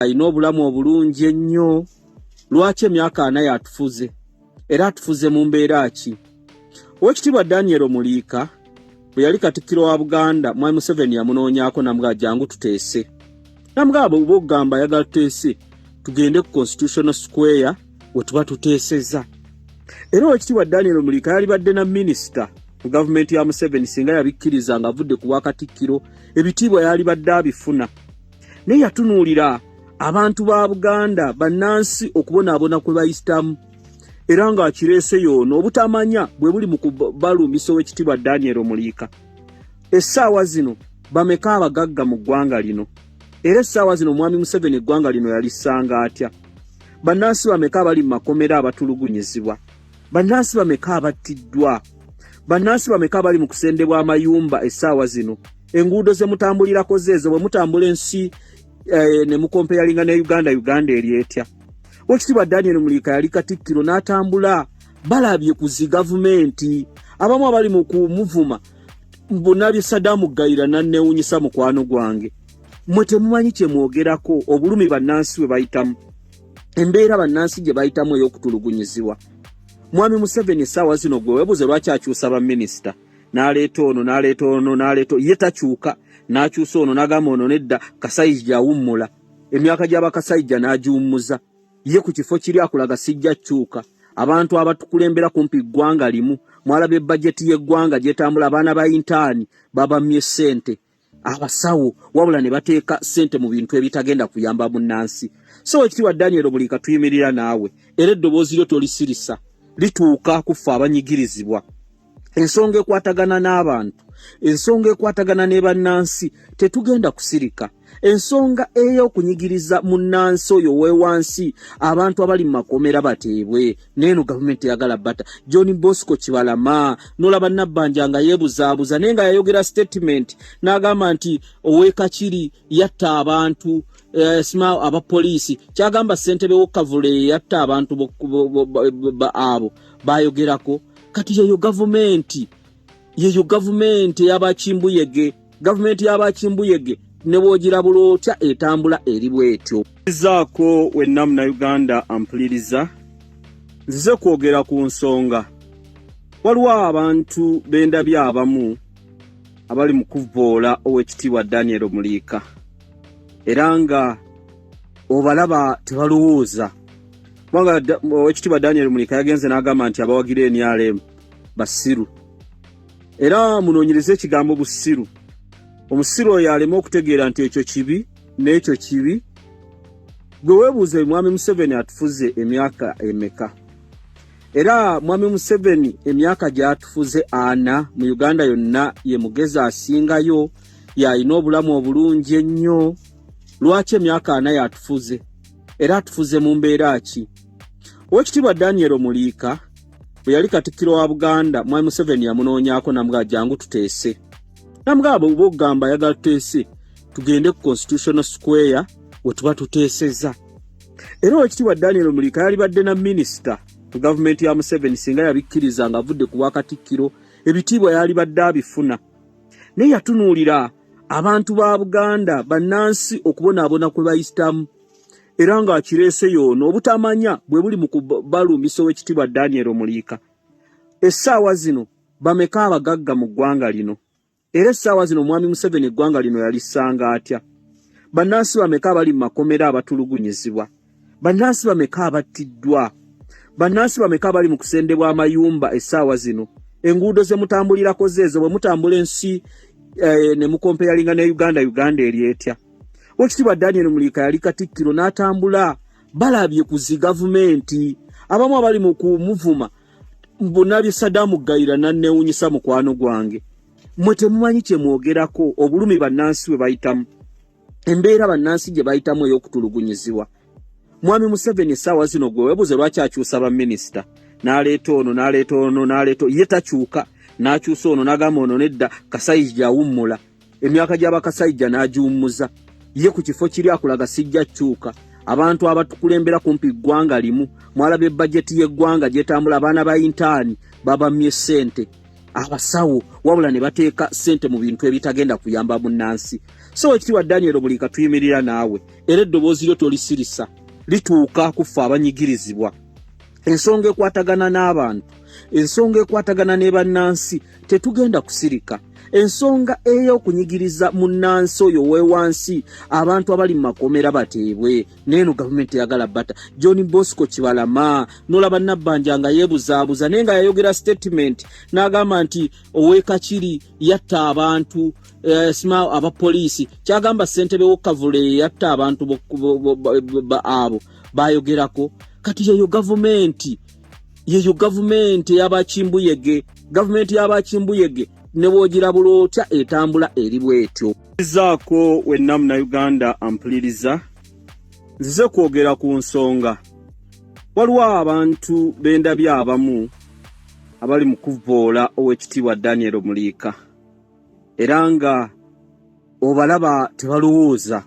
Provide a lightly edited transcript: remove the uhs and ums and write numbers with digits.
alina obulamu obulungi ennyo. Lwaki emyaka 4 yatufuze era atufuze mu mbeera ki? Oweekitiibwa Daniel Muliika bwe yali Katikkiro wa Buganda, Mwami Museveni yamunoonyaako namugamba jangu tuteese. Namugamba bwe ogamba ayagala tuteese tugende ku Constitutional Square we tuba tuteesezza. Era Oweekitiibwa Daniel Muliika yali badde na minisita mu gavumenti ya Museveni singa yabikkiriza nga avudde ku bwa Katikkiro, ebitiibwa yali badde abifuna. Naye yatunuulira abantu ba Buganda bannansi okubonaabona kwe bayitamu era ng'akireese yoono obutamanya bwe buli mu kubalumbisa Oweekitiibwa Daniel Muliika. Essaawa zino bameka abagagga mu ggwanga lino era essaawa zino Mwami Museveni eggwanga lino yalissanga atya? Bannansi bameka abali mu makomera abatulugunyizibwa? Bannansi bameka abattiddwa? Bannansi bameka abali mu kusendebwa amayumba essaawa zino? Enguudo ze mutambulirako zeezo bwe mutambula ensi ne mukompeyalinga ne Uganda eri etya? Oweekitiibwa Daniel Muliika yali Katikkiro n'atambula balabye ku zi gavumenti. Abamu abali mu kumuvuma mbonabye Saddam Gayira nannewunyisa mukwano gwange. Mmwe temumanyi kye mwogerako obulumi bannansi bwe bayitamu, embeera bannansi gye bayitamu ey'okutulugunyizibwa. Mwami Museveni essaawa zino gwe weebuze lwaki akyusa baminisita n'aleeta ono ye takyuka, n'akyusa ono n'agamba ono nedda Kasayija awummula, emyaka gy'abakasayija n'agiwummuza. Ye ku kifo kiri akulaga sijja kyuka. Abantu abatukulembera kumpi ggwanga limu mwalaba ebbajeti y'eggwanga gyetambula, abaana ba intaani babamye ssente, abasawo wabula ne bateeka ssente mu bintu ebitagenda kuyamba munnansi. So Oweekitiibwa Daniel Muliika tuyimirira naawe era eddoboozi lyo tolisirisa lituuka kufa abanyigirizibwa. Ensonga ekwatagana n'abantu, ensonga ekwatagana ne bannansi tetugenda kusirika. Ensonga ey'okunyigiriza munnansi oyo weewansi abantu abali mu makomera bateebwe neeno gavumenti eyagala bata. John Bosco Kibalama n'olaba Nabbanja nga yeebuzaabuza naye nga yayogera statement n'agamba nti Owekakiri yatta abantu abapoliisi, kyagamba ssentebe w'Okavule yatta abantu abo bayogerako. Kati yeyo gavumenti y'abakimbuyege, gavumenti y'abakimbuyege ne bw'ogirabula otya etambula eri bw'etyo. Zaako wenna Munnayuganda ampuliriza, nzize kwogera ku nsonga. Waliwo abantu b'endabye abamu abali mu kuvvoola Oweekitiibwa Daniel Muliika era nga obalaba tebalowooza. Kubanga Oweekitiibwa Daniel Muliika yagenze n'agamba nti abawagira NRM basiru. Era munoonyereze ekigambo busiru. Omusiru oyo alema okutegeera nti ekyo kibi n'ekyo kibi. Gwe weebuuze Mwami Museveni atufuze emyaka emeka? Era Mwami Museveni emyaka gy'atufuze 4 mu Uganda yonna ye mugezi asingayo, y'alina obulamu obulungi ennyo. Lwaki emyaka 4 yatufuze era atufuze mu mbeera ki? Oweekitiibwa Daniel Muliika bwe yali Katikkiro wa Buganda, Mwami Museveni yamunoonyaako namugamba jangu tuteese. Namugamba bwe ogamba ayagala tuteese tugende ku Constitutional Square we tuba tuteesezza. Era Oweekitiibwa Daniel Muliika yali badde na minisita mu gavumenti ya Museveni singa yabikkiriza nga avudde ku bwa Katikkiro, ebitiibwa yali badde abifuna. Naye yatunuulira abantu ba Buganda bannansi okubonaabona kwe bayitamu era ng'akireese yoono obutamanya bwe buli mu kubalumbisa Oweekitiibwa Daniel Muliika. Essaawa zino bameka abagagga mu ggwanga lino era essaawa zino Mwami Museveni eggwanga lino yalissanga atya? Bannansi bameka abali mu makomera abatulugunyizibwa? Bannansi bameka abattiddwa? Bannansi bameka abali mu kusendebwa amayumba essaawa zino? Enguudo ze mutambulirako zeezo bwe mutambula ensi ne mukompeyalinga ne Uganda eri etya? Oweekitiibwa Daniel Muliika yali Katikkiro n'atambula balabye ku zi gavumenti. Abamu abali mu kumuvuma mbonabye Saddam Gayira nannewunyisa mukwano gwange. Mmwe temumanyi kye mwogerako obulumi bannansi bwe bayitamu, embeera bannansi gye bayitamu ey'okutulugunyizibwa. Mwami Museveni essaawa zino gwe weebuze lwaki akyusa baminisita n'aleeta ono ye takyuka, n'akyusa ono n'agamba ono nedda Kasayija awummula, emyaka gy'abakasayija n'agiwummuza. Ye ku kifo kiri akulaga sijja kyuka. Abantu abatukulembera kumpi ggwanga limu mwalaba ebbajeti y'eggwanga gyetambula, abaana ba intaani babamye ssente, abasawo wabula ne bateeka ssente mu bintu ebitagenda kuyamba munnansi. so ekitiibwa Daniel Mulika tuyimirira naawe era eddoboozi lyo tolisirisa lituuka kufa abanyigirizibwa. Ensonga ekwatagana n'abantu, ensonga ekwatagana ne bannansi tetugenda kusirika. Ensonga ey'okunyigiriza munnansi oyo weewansi abantu abali mu makomera bateebwe neeno gavumenti eyagala bata. John Bosco Kibalama n'olaba Nabbanja nga yeebuzaabuza naye nga yayogera statement n'agamba nti Owekakiri yatta abantu sima abapoliisi kyagamba ssentebe w'Okavule yatta abantu abo bayogerako. Kati yeyo gavumenti y'abakimbuyege, gavumenti y'abakimbuyege ne bw'ogira bulotya etambula eri bwetyo. Zaako wenna Munnayuganda ampuliriza, nzize kwogera ku nsonga. Waliwo abantu b'endabye abamu abali mu kuvvoola Oweekitiibwa Daniel Mulika era nga obalaba tebalowooza